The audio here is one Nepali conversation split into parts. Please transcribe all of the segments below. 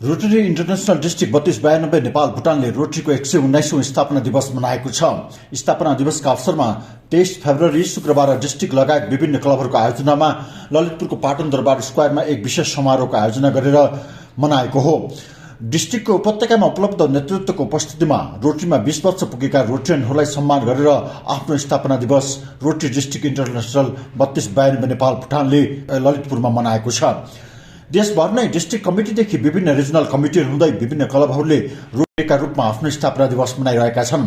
रोटरी इन्टरनेशनल डिस्ट्रिक्ट 3292 नेपाल भुटानले रोटरीको 119औं स्थापना दिवस मनाएको छ। स्थापना दिवसका अवसरमा 23 फेब्रुअरी शुक्रबार डिस्ट्रिक्ट लगायत विभिन्न क्लबहरूको आयोजनामा ललितपुरको पाटन दरबार स्क्वायरमा एक विशेष समारोहको आयोजना गरेर मनाएको हो। डिस्ट्रिक्टको उपत्यकामा उपलब्ध नेतृत्वको उपस्थितिमा रोटरीमा 20 वर्ष पुगेका रोटरियनहरूलाई सम्मान गरेर आफ्नो स्थापना दिवस रोटरी डिस्ट्रिक्ट इन्टरनेशनल 3292 नेपाल भुटानले ललितपुरमा मनाएको छ। देशभर नै डिस्ट्रिक्ट कमिटीदेखि विभिन्न रिजनल कमिटीहरू हुँदै विभिन्न क्लबहरूले रोटरीका रूपमा आफ्नो स्थापना दिवस मनाइरहेका छन्।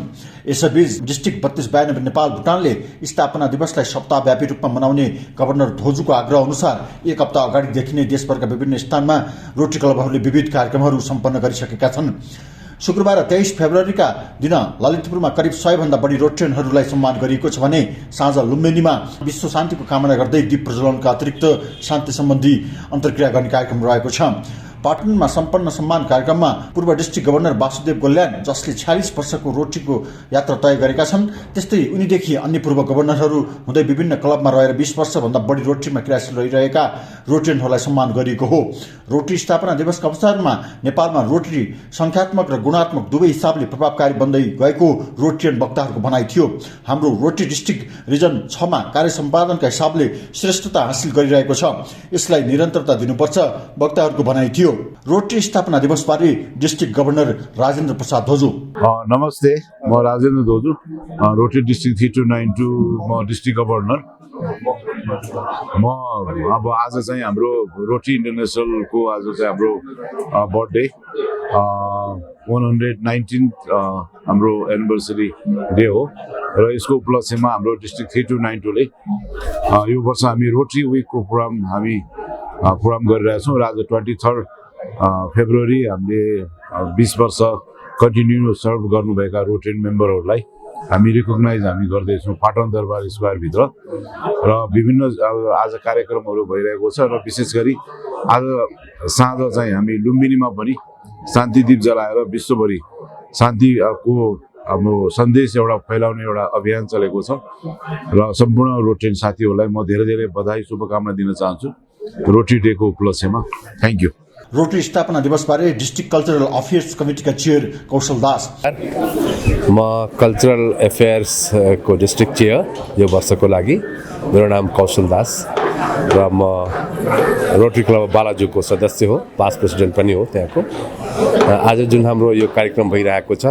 यसैबीच डिस्ट्रिक्ट 3292 नेपाल भुटानले स्थापना दिवसलाई सप्ताहव्यापी रूपमा मनाउने गभर्नर धोजुको आग्रह अनुसार एक हप्ता अगाडिदेखि नै देशभरका विभिन्न स्थानमा रोटरी क्लबहरूले विविध कार्यक्रमहरू सम्पन्न गरिसकेका छन्। शुक्रबार 23 फेब्रुअरीका दिन ललितपुरमा करिब 100 भन्दा बढी रोटरियनहरूलाई सम्मान गरिएको छ भने साँझ लुम्बिनीमा विश्व शान्तिको कामना गर्दै दीप प्रज्वलनका अतिरिक्त शान्ति सम्बन्धी अन्तर्क्रिया गर्ने कार्यक्रम रहेको छ। पाटनमा सम्पन्न सम्मान कार्यक्रममा पूर्व डिस्ट्रिक्ट गभर्नर वासुदेव गोल्यान, जसले 46 वर्षको रोटरीको यात्रा तय गरेका छन्, त्यस्तै उनीदेखि अन्य पूर्व गभर्नरहरू हुँदै विभिन्न क्लबमा रहेर 20 वर्षभन्दा बढी रोटरीमा क्रियाशील रहिरहेका रोटरियनहरूलाई सम्मान गरिएको हो। रोटरी स्थापना दिवसका अवसरमा नेपालमा रोटरी संख्यात्मक र गुणात्मक दुवै हिसाबले प्रभावकारी बन्दै गएको रोटरियन वक्ताहरूको भनाइ थियो। हाम्रो रोटरी डिस्ट्रिक्ट रिजन 6 मा कार्य सम्पादनका हिसाबले श्रेष्ठता हासिल गरिरहेको छ, यसलाई निरन्तरता दिनुपर्छ वक्ताहरूको भनाइ थियो। रोटरी स्थापना दिवस बारे डिस्ट्रिक्ट गभर्नर राजेन्द्र प्रसाद धोजु। नमस्ते, म राजेन्द्र धोजु, रोटरी डिस्ट्रिक्ट 3292 म डिस्ट्रिक्ट गभर्नर। म अब आज चाहिँ हाम्रो रोटरी इन्टरनेसनलको आज चाहिँ हाम्रो बर्थडे 119 हाम्रो एनिभर्सरी डे हो र यसको उपलक्ष्यमा हाम्रो डिस्ट्रिक्ट 3292 ले यो वर्ष हामी रोटरी विकको प्रोग्राम गरिरहेका छौँ र आज 23 फेब्रुअरी हामीले 20 वर्ष कन्टिन्यू सर्भ गर्नुभएका रोटरियन मेम्बरहरूलाई हामी रिकग्नाइज गर्दैछौँ पाटन दरबार स्क्वायरभित्र र विभिन्न आज कार्यक्रमहरू भइरहेको छ र विशेष गरी आज साँझ चाहिँ हामी लुम्बिनीमा पनि शान्ति दीप जलाएर विश्वभरि शान्तिको हाम्रो सन्देश एउटा फैलाउने एउटा अभियान चलेको छ र सम्पूर्ण रोटरियन साथीहरूलाई म धेरै धेरै बधाई शुभकामना दिन चाहन्छु रोटरी डेको उपलक्ष्यमा। Thank you. रोटरी स्थापना दिवस बारे डिस्ट्रिक्ट कल्चरल अफेयर्स कमिटीका चेयर कौशल दास। म कल्चरल अफेयर्स को डिस्ट्रिक्ट चेयर यो वर्षको लागि। मेरो नाम कौशल दास र म रोटरी क्लब बालाजुको सदस्य हो, पास्ट प्रेसिडेन्ट पनि हो त्यहाँको। आज जुन हाम्रो यो कार्यक्रम भइरहेको छ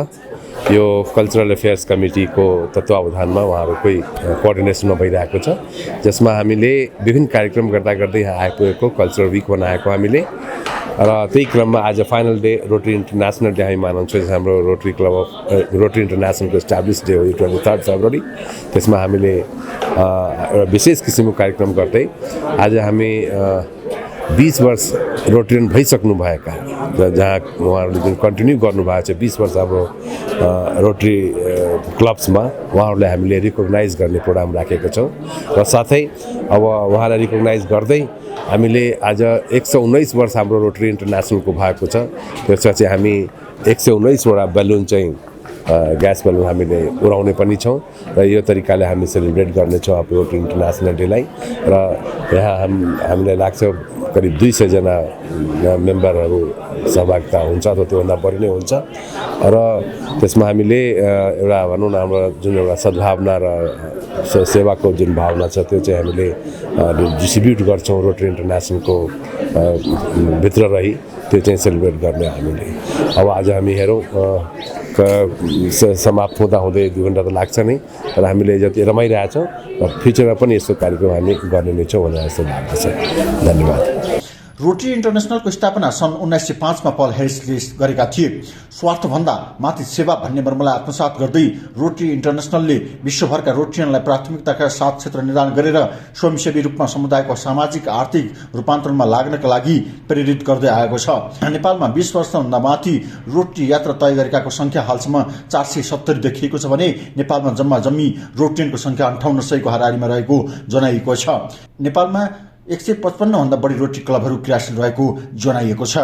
यो कल्चरल अफेयर्स कमिटीको तत्त्वावधानमा उहाँहरूकै कोअर्डिनेसनमा भइरहेको छ, जसमा हामीले विभिन्न कार्यक्रम गर्दा गर्दै यहाँ आइपुगेको कल्चरल विक बनाएको हामीले र त्यही क्रममा आज final day Rotary international day हामी मनाउँछौँ। हाम्रो रोटरी क्लब अफ रोटरी इन्टरनेसनलको इस्टाब्लिस डे हो यो 23 फेब्रुअरी। त्यसमा हामीले एउटा विशेष किसिमको कार्यक्रम गर्दै आज हामी 20 वर्ष रोटरियन भइसक्नु भएका जहाँ उहाँहरूले जुन कन्टिन्यू गर्नुभएको छ 20 वर्ष हाम्रो रोटरी क्लब्समा उहाँहरूलाई हामीले रिकग्नाइज गर्ने प्रोग्राम राखेका छौँ र साथै अब उहाँलाई रिकग्नाइज गर्दै हामीले आज 119 वर्ष हाम्रो रोटरी इन्टरनेसनलको भएको छ। त्यसपछि हामी 119 वटा बेलुन चाहिँ ग्यास बेलुन हामीले उडाउने पनि छौँ र यो तरिकाले हामी सेलिब्रेट गर्नेछौँ अब रोटरी इन्टरनेसनल डेलाई। र यहाँ हामीलाई लाग्छ करिब 200 जना मेम्बरहरू सहभागिता हुन्छ अथवा त्योभन्दा बढी नै हुन्छ र त्यसमा हामीले एउटा भनौँ न हाम्रो जुन एउटा सद्भावना र सेवाको जुन भावना छ त्यो चाहिँ हामीले डिस्ट्रिब्युट गर्छौँ रोटरी इन्टरनेसनलको भित्र रही त्यो चाहिँ सेलिब्रेट गर्ने हामीले। अब आज हामी हेरौँ समाप्त हुँदै 2 घन्टा त लाग्छ नै, तर हामीले जति रमाइरहेछौँ र फ्युचरमा पनि यस्तो कार्यक्रम हामी गर्ने नै छौँ भनेर जस्तो लाग्दछ। धन्यवाद। रोटरी इन्टरनेसनलको स्थापना सन् 1905 मा पल हेरिसले गरेका थिए। स्वार्थभन्दा माथि सेवा भन्ने मर्मलाई आत्मसात गर्दै रोटरी इन्टरनेसनलले विश्वभरका रोटरियनलाई प्राथमिकताका साथ क्षेत्र निर्धारण गरेर स्वयंसेवी रूपमा समुदायको सामाजिक आर्थिक रूपान्तरणमा लाग्नका लागि प्रेरित गर्दै आएको छ। नेपालमा 20 वर्षभन्दा माथि रोटरी यात्रा तय गरेकाको सङ्ख्या हालसम्म 470 देखिएको छ भने नेपालमा जम्मी रोटरियनको सङ्ख्या 5800 को हाराहारीमा रहेको जनाइएको छ। नेपालमा 155 भन्दा बढी रोटरी क्लबहरू क्रियाशील रहेको जनाइएको छ।